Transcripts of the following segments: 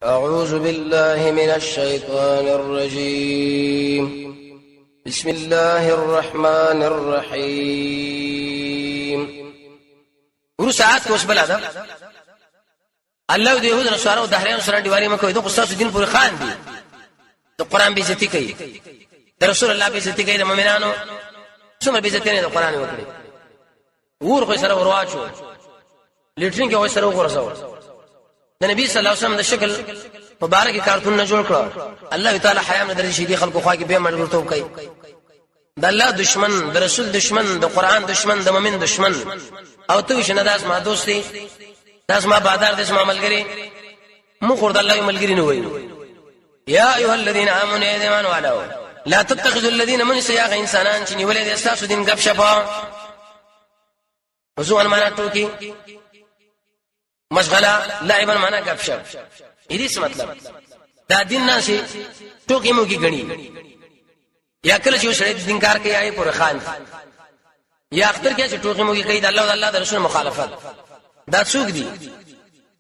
أعوذ بالله من الشيطان الرجيم بسم الله الرحمن الرحيم. ورسعات کوس بل ادب الله دې يهود نصارى او دهريان سره دیوالي مکو دغه قصاص دین پر خان دي د قران به عزت کوي د رسول الله به عزت کوي د مؤمنانو څومره به عزت نه د قران وکړي ور خو سره ورواچو لیټرین کې وای سره ورساو د نبی صلی الله علیه وسلم د شکل مبارک کارتون نه جوړ کړ الله تعالی حیام درې شي دي خلکو خوا کې به مړورتوب کوي د الله دشمن د رسول دشمن د قران دشمن د مؤمن دشمن او تو شنه داس ما دوستي داس ما بادار داس ما ملګری مخور د الله ملګری نه وایي یا ایها الذين امنوا ایمانوا علیه لا تتخذوا الذين من سياق انسانان چې نیولې د اساس دین غب شپه وزو ان معنا ټوکی مشغله لعبا معنا غب شپ دې څه مطلب دا دین نشي ټوکی مو کې غني یا کله چې سره دین کار کوي آی پر خان یا اختر کې چې ټوکی مو کې کوي د الله او الله د رسول مخالفت دا څوک دي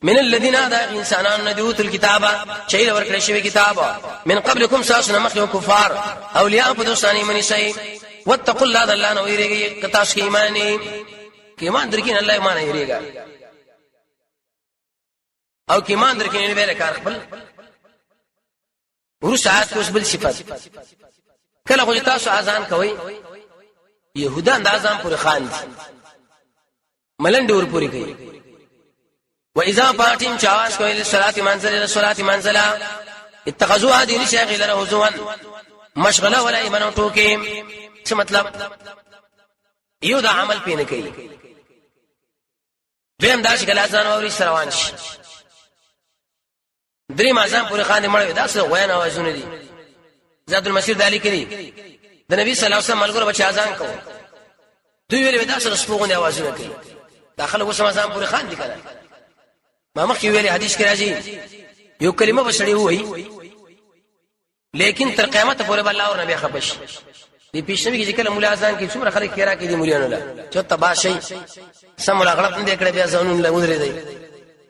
من الذين دا انسانان ندوت الكتاب شيء ورکړی شوی کتاب من قبلكم ساسنا مخلو کفار اولیاء په دوستانی منی شي واتقوا الله د الله نو یریږي کتا ش ایمانی کې ایمان درکین الله ایمان یریږي او کې ایمان درکین به کار خپل ورسعات کوس بل صفات کله خو تاسو اذان کوي يهودان د اذان پر خان ملنډ ور پوری کوي واذا فاتم چاواش کوي للصلاه منزله اتخذوا هذه شاغله هزوا مشغله ولا ایمانو ټوکې څه مطلب یو دا عمل پینې کوي دیم داش کله اذان اوري روان شي درې مازان پر خان مړ دا څه غوین اوازونه دي زاد المسیر دالی کړي د نبی صلی الله علیه وسلم ملګرو بچ اذان کوي دوی ویل دا څه سپوغونه اوازونه کوي داخله وسما ځان پر خان دي کړه ما مخکې ویلي حدیث کې راځي یو کلمه بشړی وای لیکن تر قیامت پورې بل الله او نبی خبش دی پیښنوي کې کله مولا اذان کې څومره خلک کېرا کې دي مولانو لا چې تبا شي سم غلط نه کړي بیا ځانون له مدري دی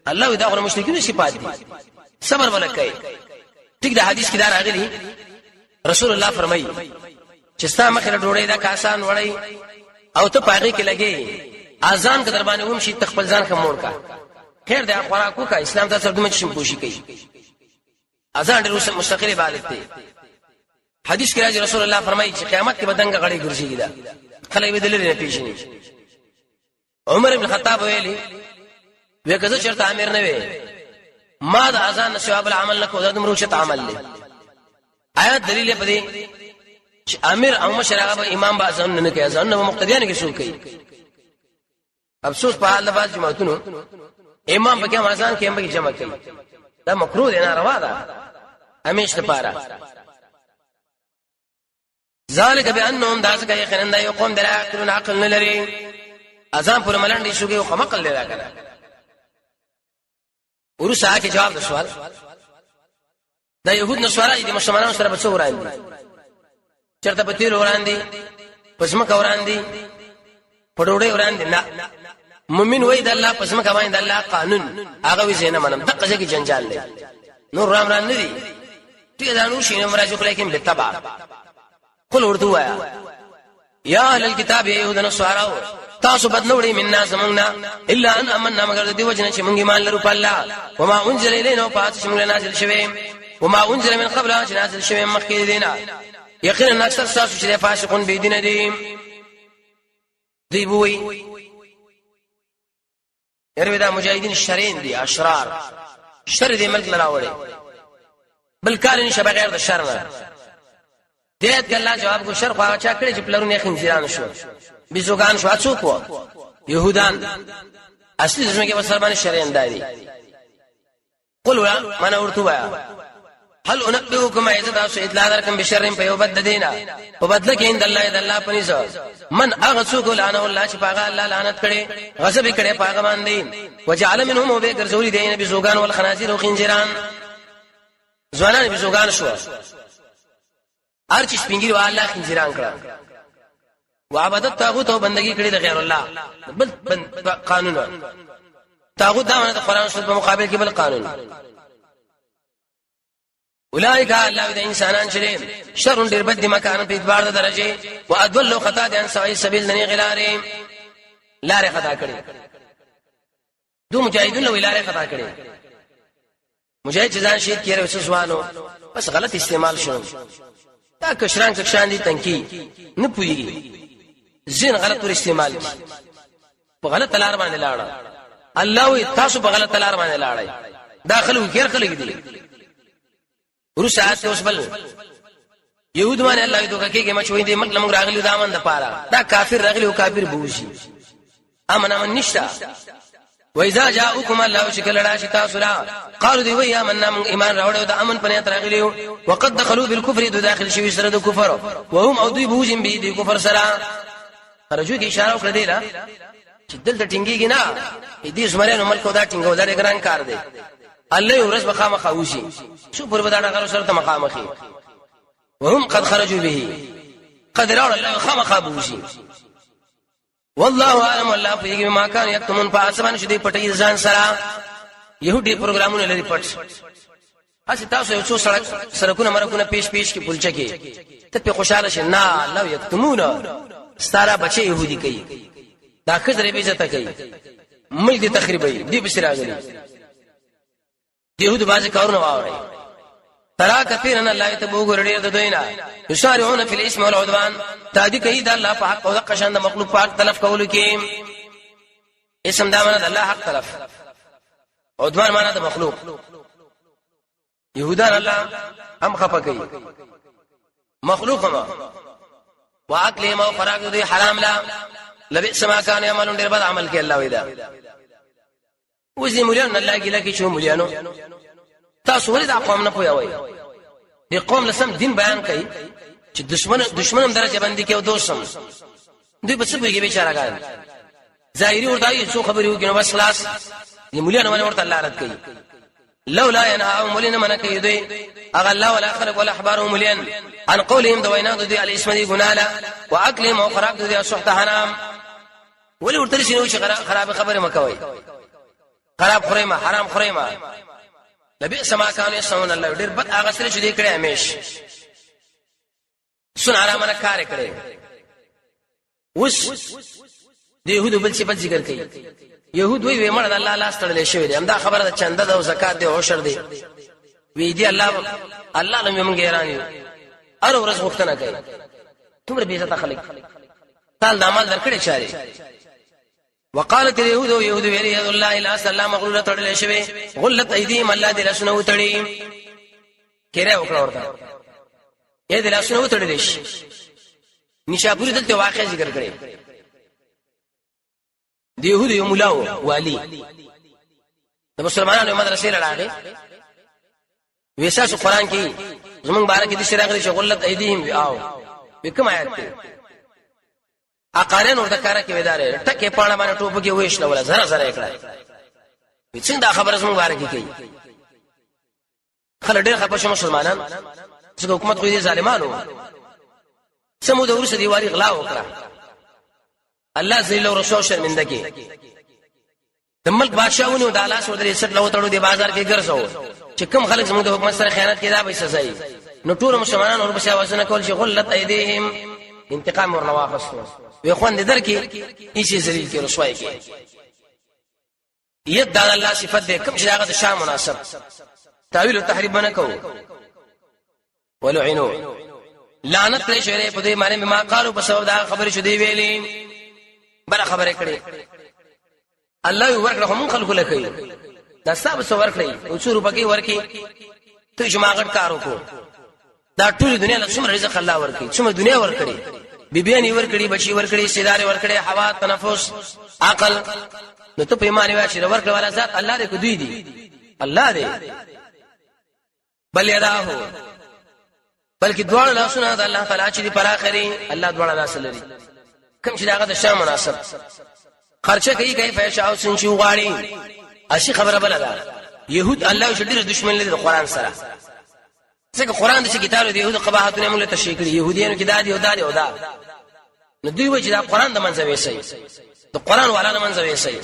الله دا غره مشرکین صفات دي صبر ولکای ټیک دا حدیث کې دا راغلی رسول الله فرمایي چې ستا مخه ډوړې دا کاسان وړي او ته پاغي کې لګي اذان کې در باندې هم شي تخپل ځان خموړ کا خیر دا خوراکو کا اسلام ته سردمه شم پوشي کوي اذان ډېر مستقل عبادت دی حدیث کې راځي رسول الله فرمایي چې قیامت کې بدنګ غړي ګرځي دا خلک به دلته نه پیښني عمر ابن خطاب ویلي وکړه چرته امیر نه وي ما دا اذان ثواب العمل لکه د مروشت عمل له آیات دلیل په دې چې امیر او مشرعه امام با اذان نه کوي اذان نو مقتدیان کې شو کوي افسوس په حال د باز جماعتونو امام په کوم اذان کې هم به جمع کوي دا مکروه دی نه روا ده همیشه لپاره ذالک بانهم داسک یقینا دا یقوم در عقل عقل نه لري اذان پر ملنډي شوږي او خمقل لري کنه ورسا کې جواب د سوال دا يهود نصارا دي مسلمانانو سره بچو وراندي چرته په تیر وراندي پسمه وراندي پډوړې وراندي نه مؤمن وای د الله پسمه کوي د الله قانون هغه وی زینه منم دغه ځکه جنجال لري نور رام ران ندي ته دا نور شینه مراجو لیکن بالتبع قل ورته یا اهل الكتاب يهود نصارا تاسو بدنوړي مننا زمونږه الا ان امننا مگر د وجنه چې مونږ ایمان لرو په الله وما انزل الينا پات چې مونږ نازل شوی وما انزل من قبل چې نازل شوی مخکې دینا یقینا اکثر تاسو چې فاسقون به دین دی بوي یره دا مجاهدین شرین دي اشرار شر دې ملک لراوړي بل کال نشه بغیر د شر نه دې الله جواب کو شر خو چا کړی چې پلرونه خنزیران شو بيزوګان شو اڅوک وو يهودان اصلي زمکه مسلمان شرین داري قل ما ورته وایا هل انبئكم اذا اطلاع درکم بشر په یو بد دینا په بدله کې ان الله اذا الله پنيز من اغسوک لعنه الله چې پاغه الله لعنت کړي غضب کړي پاغه باندې وجعل منهم وبغرزول دین بيزوګان والخنازير وخنزيران ځوانان بيزوګان شو ارچ سپینګي والله خنزيران کړه وعبادت طاغوت او بندگی کړي د غیر الله بل قانون طاغوت دا د قران سنت په مقابل کې بل قانون اولئک الله د انسانان چې شر ډیر بد مکان په اعتبار د درجه وادل خطا د ان سوي سبیل نه غلاره لارې خطا کړي دو مجاهدون له لارې خطا کړي مجاهد چې ځان شهید کړي وسوسوانو بس غلط استعمال شو دا کشران دي تنکی نه پويږي زين غلط ور استعمال کی په غلط لار باندې لاړه الله وي تاسو په غلط لار باندې لاړئ داخلو غیر خلک دي ورسات اوس بل يهود باندې الله دوکه کېږي مچوي دي مطلب راغلی دامن د پاره دا کافر راغلی او کافر بوشي امن نشتا واذا جاءكم الله شكل راشتا سرا قالوا دي ويا من من ایمان راوړو د امن پنه تراغلیو وقد دخلوا بالكفر داخل شوي سره د کفر وهم او دوی بوجم به دي کفر سره رجو کی اشاره وکړه دی لا چې دلته ټینګيږي نه دې زمرانو ملک دا ټینګو دا ګران کار دی الله ورځ بخامه خوشي شو پر بداړه غره سره مخامخي وهم قد خرجوا به قد رأوا الله خامخ بوشي والله اعلم الله په ما كان يكتمون فاسبان شدي پټي ځان سره يهودي پروګرامونه لري پټ اسی تاسو یو څو سړکونه مرکونه پیش کی پلچه کې ته په خوشاله شې نه الله یکتمون ستاره بچي يهودي کوي دا خزر به عزت کوي ملک دي تخریبي دي بشراغلي يهود باز کارونه واوري ترى كثيرا الله يتبو غردي د دوینا يشارعون في الاسم والعدوان تادي کوي د الله په حق او د قشان د مخلوق په حق تلف کول کې اسم دا معنا د الله حق تلف عدوان معنا د مخلوق يهودان الله هم خفه کوي مخلوق ما واكل ما فراغ دي حرام لا لبئس ما كان يعملون ډیر بد عمل کوي الله ودا وزي مليون الله کې شو مليانو تاسو ولې د قوم نه پوي دی قوم لسم دین بیان کوي چې دشمنم درجه باندې کې او دوستم دوی بس بيږي بیچارهګان ظاهري ورته څو خبري وکړي بس خلاص دی مليانو باندې ورته الله رد کوي لولا ينهاهم مليان من کوي دوی اغه الله ولا خلق ولا احبارهم مليان عن قولهم دوینا دوی الاسم دي ګناله واكلهم وخراق دوی سحت حرام ولي ورته شنو چې خراب خبره مکوي خراب خريمه حرام خريمه لبئس ما كانوا يسمون الله ډیر بد هغه سره چې دې کړه همیش سن علامه کار کړي وس د يهودو بل څه بل ذکر کوي يهود وی مړ د الله لاس تړلې شوی دي همدا خبره د چنده او زکات دی او شر دی وی دی الله لم موږ ایرانی ار ورځ وختنه کوي تمره به عزت خلک تعال د عمل درکړي چاري وقالت اليهود يهود ویری يد الله الا سلام غلط تړلې شوی غلط ايديهم الله دې رسنو تړي کړه وکړه ورته اې دې رسنو تړلې شي نشاپوري دلته واقع ذکر کړي د يهود یو مولاو والي د مسلمانانو مدرسې لراغي ویساس قرآن کې زمون بارک دې شراغلي چې غلط ايديهم او کوم آیات ته اقارن ورته کار کې ودارې ټکه پاڼه باندې ټوپ کې وېښ ولا زره زره کړه څنګه دا خبره زموږ بارک کې کوي خلک ډېر خپه شو مسلمانان چې حکومت خو دې ظالمانو سمو د ورسې دیوالي غلا وکړه الله ذل او رسول شرمنده کې د ملک بادشاہونو د الله سره درې سټ لو تړو دی بازار کې ګرځاو چې کوم خلک زموږ د حکومت سره خیانت کړي دا به سزا وي نو ټول مسلمانان اور بشا وسنه کول چې غلط ايديهم انتقام ورنه واخستو وي خوند درکې هیڅ ذلیل کې رسوای کې ید د الله صفات دې کوم چې هغه د شان مناسب تعویل او تحریف نه کوو ولعنو لعنت کړي شوی په دې باندې ما قالو په سبب دا خبره شو دی ویلې بل خبره کړي الله ورکړه هم خلق لکې دا سب څو ورکړي او څو روپۍ ورکې ته جماعت کارو کو دا ټول دنیا له څومره رزق الله ورکړي څومره دنیا ورکړي بیبيانی ورکړي بچي ورکړي سیدار ورکړي هوا تنفس عقل نو ته په ایمان واشي ورکړه والا ذات الله دې کو دوی دي الله دې بل یداه بلکې دوړ لاسونه د الله تعالی چې دی پر اخري الله دوړ لاس لري کوم چې داغه د شان مناسب خرچه کوي فیشا او سنشو غاړي اسی خبره بل ده يهود الله شدير دشمن لري د قران سره ځکه قران د کتابو دی يهود قباحتونه موږ ته شي کړی يهوديانو کې دادي او دادي او دا نو دوی وجه دا قران د منځوي سي د قران والا د منځوي سي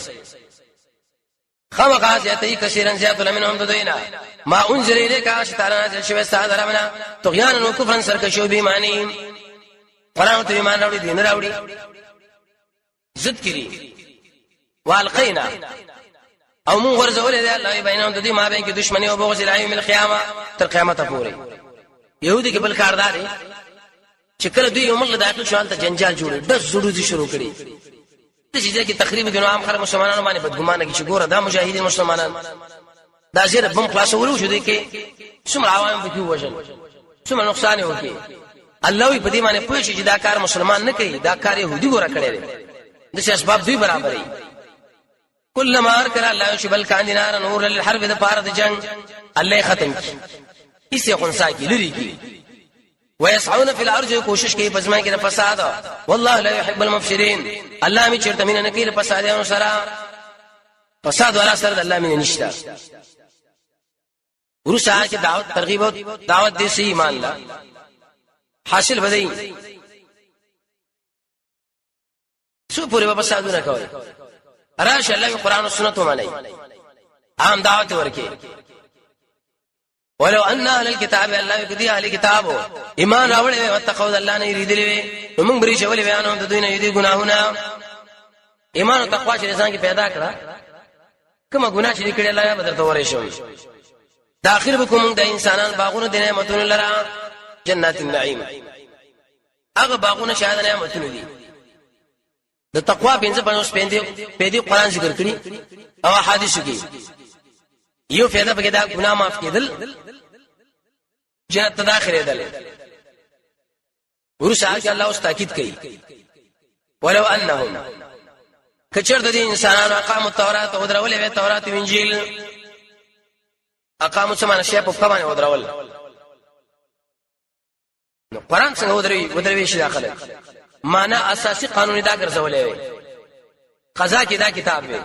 خامخا زیاتې کثیرن زیات منهم ددینا ما انزل الیک اشتارا نازل شوی استاد ربنا طغیان او کفرن سرکشو بیمانی قرآن ته ایمان راوړي دین راوړي زد کړي والقینا او مون ورزول دی الله بینهم د دې ما بین کې دشمنی او بغض الهی من القیامه تر قیامت پورې يهودي کې بل کاردار چې کله دوی یو ملک داخل شوال ته جنجال جوړي د زړو دي شروع کړي د چې کې تقریبا د عام خلک مسلمانانو باندې بدګمانه کې چې ګوره دا مجاهدین مسلمانان دا زیر بم خلاص ورو شو دي کې څومره عوام پکې وژل څومره نقصان وکړي الله په دې باندې پوه شي چې دا کار مسلمان نه کوي دا کار يهودي ګوره کړي د څه اسباب دوی برابرې كلما اركر الله شبل كان نار نور للحرب د پاره د جنگ الله ختم کی اسے خنسا کی لری کی ويسعون في الارض کوشش کوي پزما کې د فساد والله لا يحب المفسدين الله می چرته مين نه کوي فساد او سره فساد ولا سره الله مين نشتا ورسا کې دعوت ترغیب او دعوت دې سي ایمان لا حاصل بدای سو پوره فساد نه کوي راش الله قرآن و سنت ومني عام دعوت ورکی ولو ان اهل الكتاب الله يقضي اهل الكتاب ایمان راوړې وتقوا الله نه یریدلې موږ بری شولې بیانوم د دوی نه یدي ګناهونه ایمان او تقوا چې انسان کې پیدا کړه کومه ګناه چې کړي الله بدر ته ورې شوی داخل بكم د انسانان باغونو د نعمتونو لرا جنات النعیم هغه باغونه شاهد نعمتونه دي د تقوا پنځه باندې پېدې قرآن ذکر کړی او حدیث کې یو فائدہ پکې دا ګناه معاف کېدل جنت ته داخله دل ورسا چې الله اوس تاکید کوي ولو انهم کچر د انسانانو اقاموا التوراة او درولې وې تورات او انجیل اقاموا سمانه شی په کومه ودرول نو قرآن څنګه ودروي شي داخله معنا اساسي قانوني دا ګرځولې قضا کې دا کتاب وي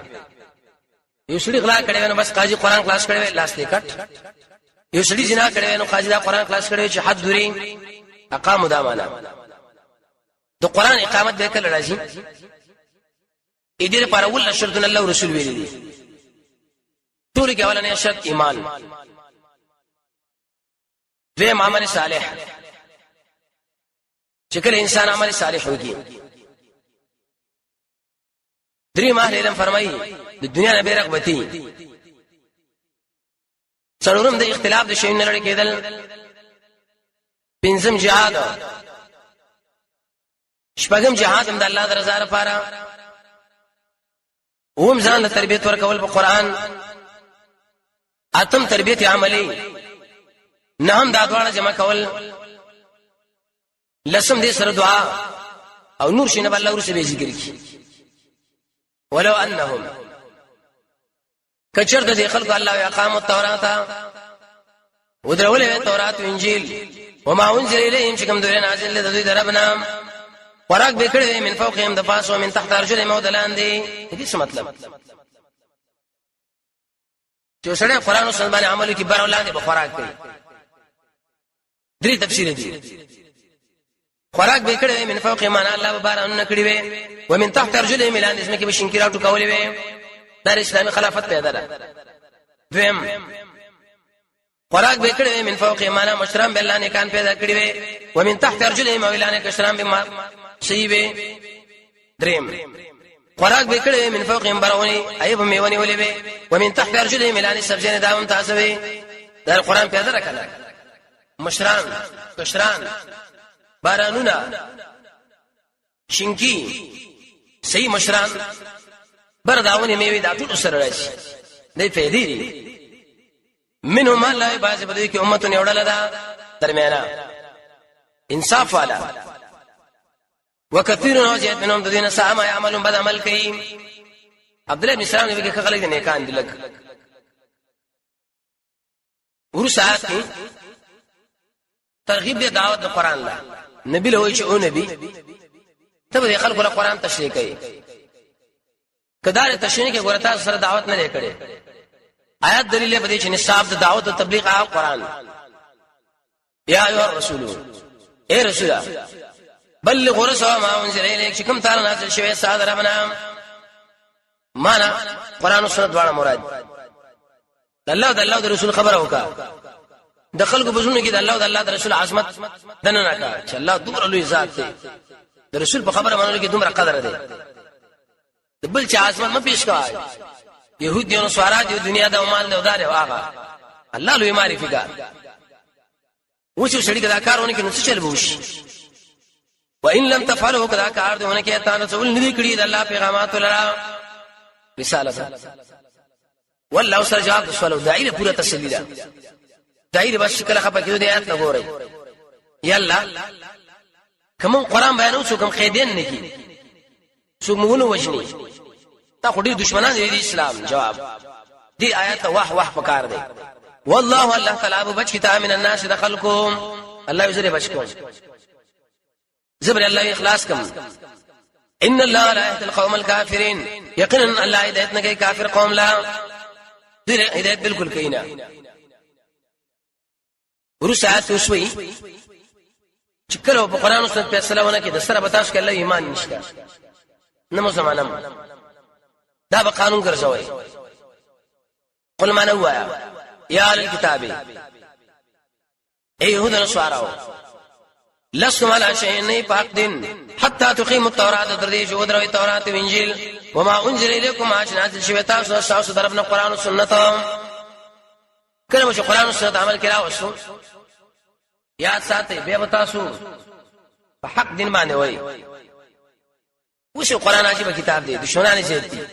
یو سړي غلا کړي نو بس قاضي قرآن کلاس کړي لاس دې کټ یو سړي زنا کړي نو قاضي دا قرآن کلاس کړي چې حد دوری اقاموا دا معنا د قرآن اقامت به کله راځي اې دې لپاره ول شرطن الله رسول ویلي دي ټول کې اولنې شرط ایمان دیم عمل صالح چې کله انسان عمل صالح وکړي درې ماه علم فرمایي د دنیا نه بیرغبتي څلورم د اختلاف د شیانو لړ کېدل پنځم جهاد شپږم جهاد هم د الله د رضا لپاره اوم ځان له تربیت ورکول په قران اتم تربیت عملی نهم دا دواړه جمع کول لسم دې سره دعا او نور شنه الله ورسره ذکر کی ولو انهم کچر د خلق الله اقام التوراة ودرولې تورات او انجیل وما انزل اليهم شکم دوی نازل له دوی دربنا ورق بکړې من فوقهم د پاسو من تحت ارجلهم ودلاندې دې څه مطلب چې سره قرآن او سنت باندې عمل کی بر اولاد به خوراک کوي درې تفسیر دي خوراک به کړي من فوق معنا الله باران کړي وي ومن تحت ارجلهم الان اسمه کې بشنکراټو کولې وي در اسلامي خلافت پیدا ده دویم خوراک به کړي من فوق معنا مشرم بالله نه کان پیدا کړي وي ومن تحت ارجلهم الان کشرام بما صيبه دریم خوراک به کړي من فوق بروني ايب میونی ولې وي ومن تحت ارجلهم الان سبزين داوم تاسوي دا القران پیدا راکړه مشران کشران بارانونا شینکی صحیح مشران برداونی میوي دا ټول سره راشي دې فائدې دي منهم الله باز بده کې امته نیوړل دا درمیانا انصاف والا وکثیر نوجت منهم الذين ساء ما يعملون بد عمل کوي عبد الله بن سلام نبی کې خلک نه کان دي لګ ورسات کې ترغیب دې دعوت د قران لا نبی له وی چې او نبی ته به خلکو له قران تشریح کوي کدار تشریح کې ګورتا سره دعوت نه کړي آیات دلیل به دې چې نصاب د دعوت او تبلیغ آ قران یا ایها الرسول اے رسول بلغ رسول ما انزل اليك کوم تعالی نازل شوی ساده ربنا معنا قران او سنت واړه مراد الله او الله د رسول خبره وکا د خلکو بزونه کې د الله او الله د رسول عظمت دنه نه کا چې الله دومره لوی ذات دی د رسول په خبره باندې کې دومره قدر دی د بل چا عظمت ما پیش کوي يهوديانو سوارا دي دنیا د مال نه ودار واغه الله لوی معرفي کا وڅو سړي کدا کارونه کې نو څه چل بوش وان لم تفعلوا کدا کار دونه کې تاسو څول ندي کړی د الله پیغامات لرا رسالت والله سره جواب سوالو دایره پورا تسلی ده دایره بس کله خپه کېدو د آیات نه ګورئ یلا کوم قران بیانو څو کوم قیدین نه کی څو مونږ وجني تا خو ډیر دشمنان دي اسلام جواب دی آیات واه پکار دی والله الله تعالی ابو بچ کتاب من الناس دخلكم الله یزره بچکم زبر الله اخلاص کم ان الله لا يهدي القوم الكافرين يقينا الله هدایت کوي کافر قوم لا هدایت بالکل کینا ورسات وسوي چکلو په قران او سنت په سلامونه کې د سره بتاش کله ایمان نشته نمو زمانم دا به قانون ګرځوي قل ما نوایا یا الكتاب ای يهود نصارى لستم على شيء نه پاک دین حتى تقيموا التوراة درې جو دروي تورات او انجیل وما انزل اليكم عشان شوي تاسو دربنا قران او سنت کله چې قران او سنت عمل کړه وسو یاد ساتي به تاسو په حق دین باندې وای وش قران عجیب کتاب دی دشمنان زیاتی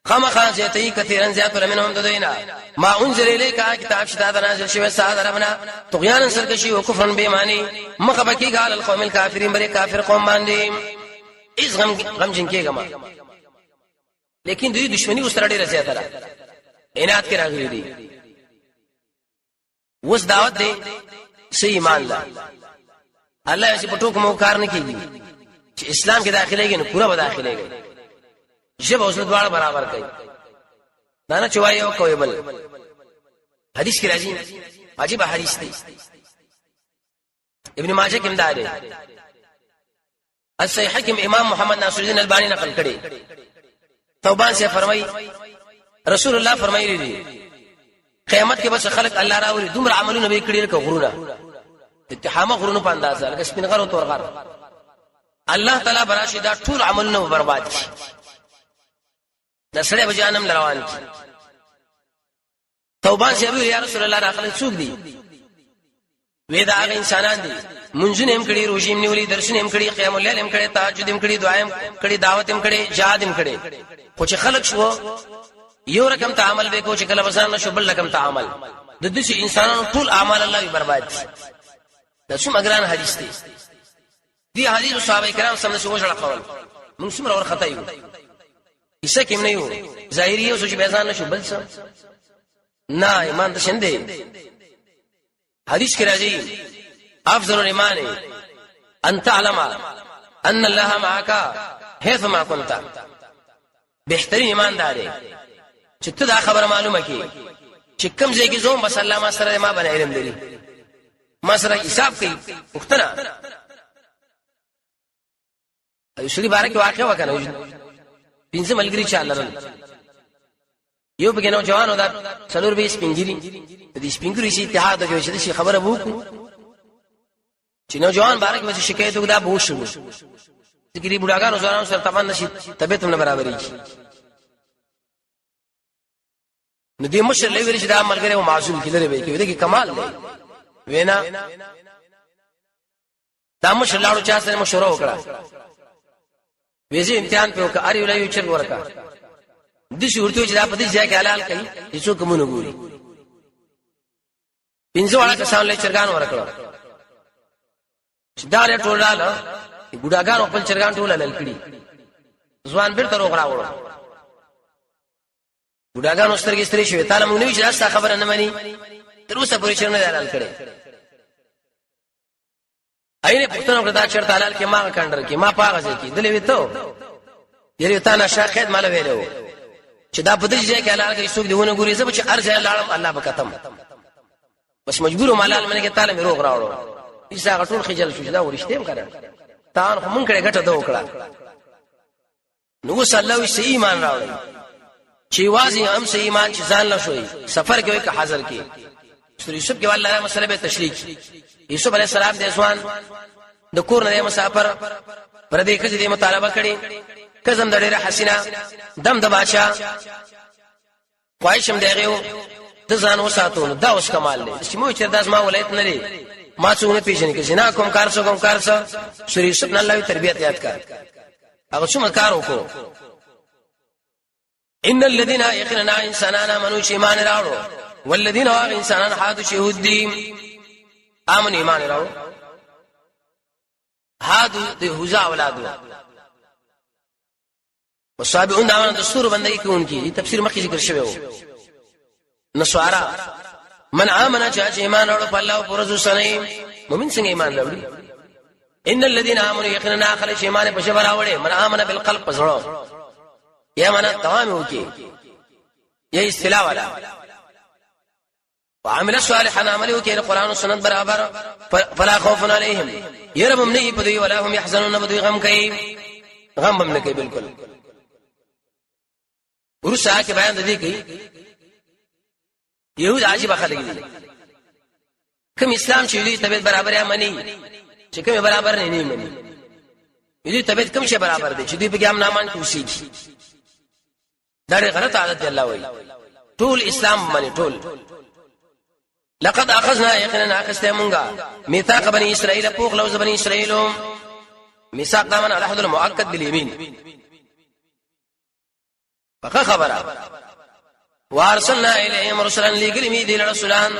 خامخا زیاتی کثیرن زیات منهم ددینا ما انزل الیک کتاب شتا نازل شوی ساده ربنا طغیان سرکشی او کفرن بیمانی مخبکی قال القوم الكافرین بری کافر قوم باندې اس غم جن کېګه ما لیکن دوی دشمنی وسره ډیره زیاته ده عنایت کې راغلي دي وس دعوت دی صحیح ایمان لا الله چې پټو کوم کار نه کوي چې اسلام کې داخليږي نو پورا به داخليږي جب اوسه دواړه برابر کوي دا نه چوي او کوي بل حدیث کې راځي عجیب حدیث دی ابن ماجه کې مداري الصحيح کې امام محمد ناصر الدین البانی نقل کړي توبان سے فرمایي رسول الله فرمایي دي قیامت کې بس خلق الله راوړي دومره عملونه به کړي لکه غرونه اتحامه غرونه په اندازه لکه سپین غر او تور غر الله تعالی براشي دا ټول عملونه برباد شي د سړی په جانم روان کی توبان سی ابو یا رسول الله راخل څوک دي وېدا هغه انسانان دي منځونه هم کړي روزي هم نیولي درشنه هم کړي قیام الليل هم کړي تهجد هم کړي دعا هم کړي دعوت هم کړي جهاد هم کړي خو چې خلق شو یو رقم تعامل به کو چې کله وسان نشو بل رقم تعامل د دې انسانانو ټول اعمال الله برباد دا څوم اگران حدیث دی حدیث صحابه کرام سم شو وجړه قول موږ څومره ور خطا یو کیسه کې نه یو ظاهری او چې بیان نشو بل څه نه ایمان ته شنده حدیث کې راځي افضل الايمان ان تعلم ان الله معك حيث ما كنت بهترین ایماندار چې ته دا خبره معلومه کی چې کوم ځای کې زوم بس الله ما سره ما باندې علم لري ما سره حساب کوي وختنه ایشری بارک واقع وکړه پینځه ملګری چالرل یو بګنو جوان ودا څلور به سپینګری د سپینګری شي اتحاد کوي چې شي خبره وکړو چې نو جوان بارک به شکایت وکړه به وشو ذکرې بډاګانو زوانو سره تفان نشي طبيعت هم برابرې نو دې مشر لوي چې دا ملګری او معصوم کله وي کې دې کمال دی وینا دا مشر لاړو چا سره مشوره وکړه ویزه امتحان په وکړه اړ ویلای چې ورکا د شورتو چې دا په دې ځای کې حلال کړي هیڅ کوم نه ګوري پنځه والا کسان له چرګان ورکړه دا له ټولاله ګډاګانو خپل چرګان ټوله لل کړي ځوان بیرته روغ راوړو ګډاګانو سترګې ستري شوې تعالی موږ نو چې راسته خبره نه مانی تر اوسه پورې چرنه حلال کړي اینه پښتنو کړه دا چرته حلال کې ما کاندر کې ما پاغه ځکه دلې وته یری ته نه شاهد مال ویلو چې دا په دې ځای کې حلال کې څوک دیونه ګوري زب چې ارزه لاړم الله بکتم بس مجبور مالال منه کې تعالی مې روغ راوړو ایسا غټول خجل شو دا ورشتیم کړه تان خو مونږ کړه غټه دا وکړه نو صلی الله علیه ایمان راوړي چې واځي هم سه ایمان چې ځان لا شوي سفر کې وي که حاضر کې سورې یوسف کې والله مسله به تشریح یوسف علیه السلام د ځوان د کور نه مسافر پر دې کې دې مطالبه کړي کزم د ډېر حسینه دم د بادشاہ خواهشم دیغه د ځان وساتو دا اوس کمال دی چې مو چې داس ما ولایت نه لري ما څونه پیژنې کې جنا کوم کار څه سورې یوسف نه الله تربیت یاد کړ هغه څومره کار وکړو ان الذين يقيننا انساننا منو چې ایمان راوړو والذین واغ انسانان حادو شهود دي امن ایمان راوړو حادو د هوزا اولادو وصابئون داوان دستور بندگی کوونکی تفسیر مخکې ذکر شوی و نسوارا من آمن چې ایمان راوړ په الله او پر رسول سره مؤمن څنګه ایمان راوړي ان الذين امنوا يقيننا خلق ایمان په شبر راوړي من امن بالقلب پسړو یا معنا تمام وکي یہ اصطلاح والا وعمل صالحا عمل وکي القران والسنت برابر فلا خوف عليهم يرم نه پدوي ولا هم يحزنون بدوي غم کوي غم هم نه کوي بالکل ورسا کې بیان دي کوي يهود عجيب خلک دي کوم اسلام چې دوی طبيعت برابر یا مني چې کوم برابر نه مني دوی طبيعت کوم شي برابر دي چې دوی په ګام نامان کوشي دا غلط عادت الله وي ټول اسلام باندې ټول لقد اخذنا يقينا اخستمونغا ميثاق بني اسرائيل فوق لوز بني اسرائيل ميثاق دا من الاحد المؤكد باليمين فقط خبره وارسلنا اليهم رسلا لقلمي ذي الرسولان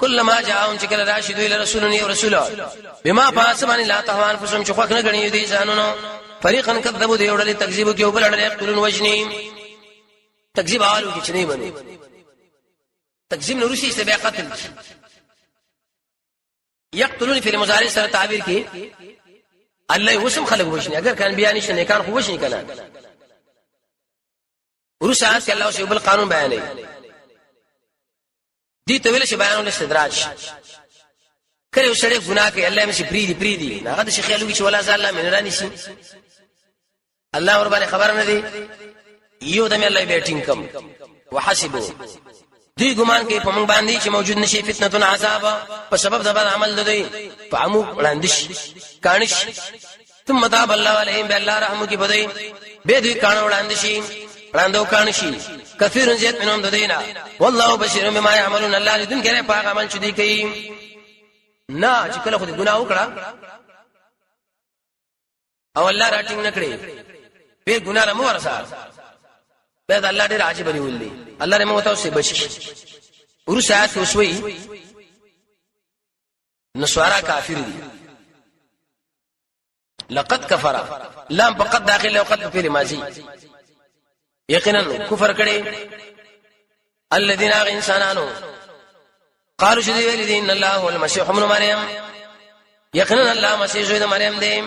كلما جاءهم شكل راشد الى رسولني ورسوله بما فاسمن لا تهوان فسم شخوك نغني دي ځانونو فريقا كذبوا دي وړل تکذیب کې وبلړل يقتلون وجني تکذیب حالو کې چني بني تکذیب نورشي سے بیا قتل يقتلون في المضارع سره تعبیر کې الله وسم خلق وشني اگر کان بیان شي نه کان خو وشني کنا ورسات کې الله سبحانه قانون بیانې دي ته ویل شي بیان الاستدراج کله وسړي ګناه کوي الله مې پریدي هغه د شیخ الوی چې ولا ځل الله من رانی شي الله ور باندې خبر نه دی یو د مې الله بیٹینګ کم وحسبوا دی ګمان کوي په موږ باندې چې موجود نشي فتنه عذاب په سبب د بد عمل دوی فعمو وړاندش کانش ثم تاب الله عليهم بالله رحم کی بدی به دوی کانه وړاندشي وړاندو کانشي کثیر زیات منهم ددینا والله بشیر بما يعملون الله لذن کړه پاک عمل چدي کوي نه چې کله خو دې ګناه وکړه او الله راټینګ نکړي به ګناه نه مو ورسار به د الله ډېر عجیب نیولې الله رحم وتعالى سے بچي ورسات وسوي نسوارا کافر دي لقد كفر لام فقط داخل او قد في ماضي یقینا کفر کړي الذين انسانانو قالوا شذي ولدين الله هو المسيح ابن مريم یقینا الله مسیح زوی د مریم دی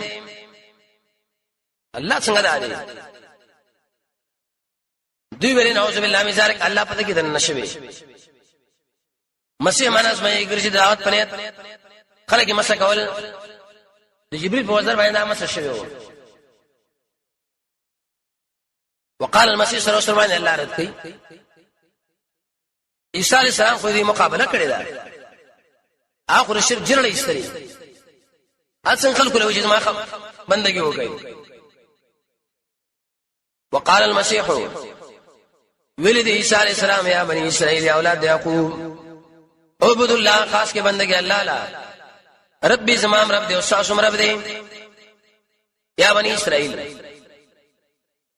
الله څنګه دی دوی ورین اعوذ بالله من ذلك الله پته کې دنه شوی مسیح مانس مې ګرځي دعوت پنيت خلک یې مسله کول د جبريل په وزر باندې مسله شوی وقال المسيح صلى الله عليه وسلم الله رد کوي عيسى عليه السلام خو دې مقابله کړې ده اخر شرک جرړې استري اڅن خلکو له وجه ما بندګي وکړي وقال المسيح ولد عيسى عليه السلام يا بني اسرائيل يا اولاد يعقوب عبدوا الله خاص کې بندګي الله لا ربي زمام رب دې او ساسم رب دې يا بني اسرائيل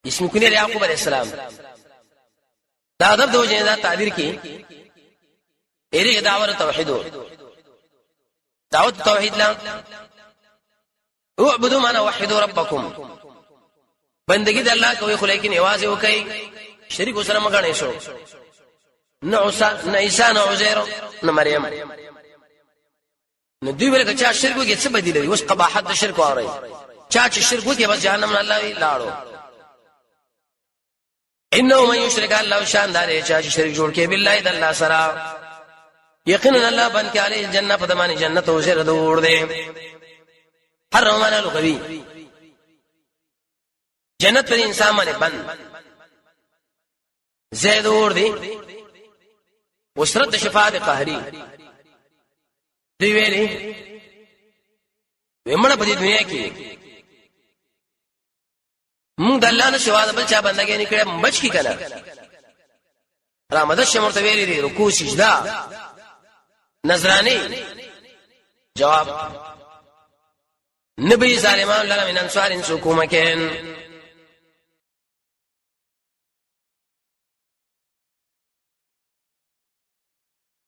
اسم کنیه یعقوب علیہ السلام دا ادب د وجه دا تعبیر کی ایری دعوت توحید لا اعبدوا ما وحدوا ربكم بندگی د الله کوي خو لیکن आवाज وکي شریک سره مګنه شو نو عیسی نو عزیر نو مریم نو دوی ولکه چا شرک وکي څه بدیلوي اوس قباحت د شرک اوري چا چې شرک وکي بس جهنم نه الله لاړو انه من يشرك الله شاندار چا چې شرک جوړ کې بالله د الله سره یقینا الله بن کې علی الجنه پدمانه جنت او زر دور دے حرمنا لغوی جنت پر انسان باندې بند زید اور دی وشرط شفاعت قهری دی ویلي ومنه په دې دنیا کې موږ د الله نه سوا بل چا بندګي نه کړه بچ کی کنه را مدد شمرته ویلي دی رکوع سجدا نظرانی جواب نبی ظالمان لنا من انصار سکومکن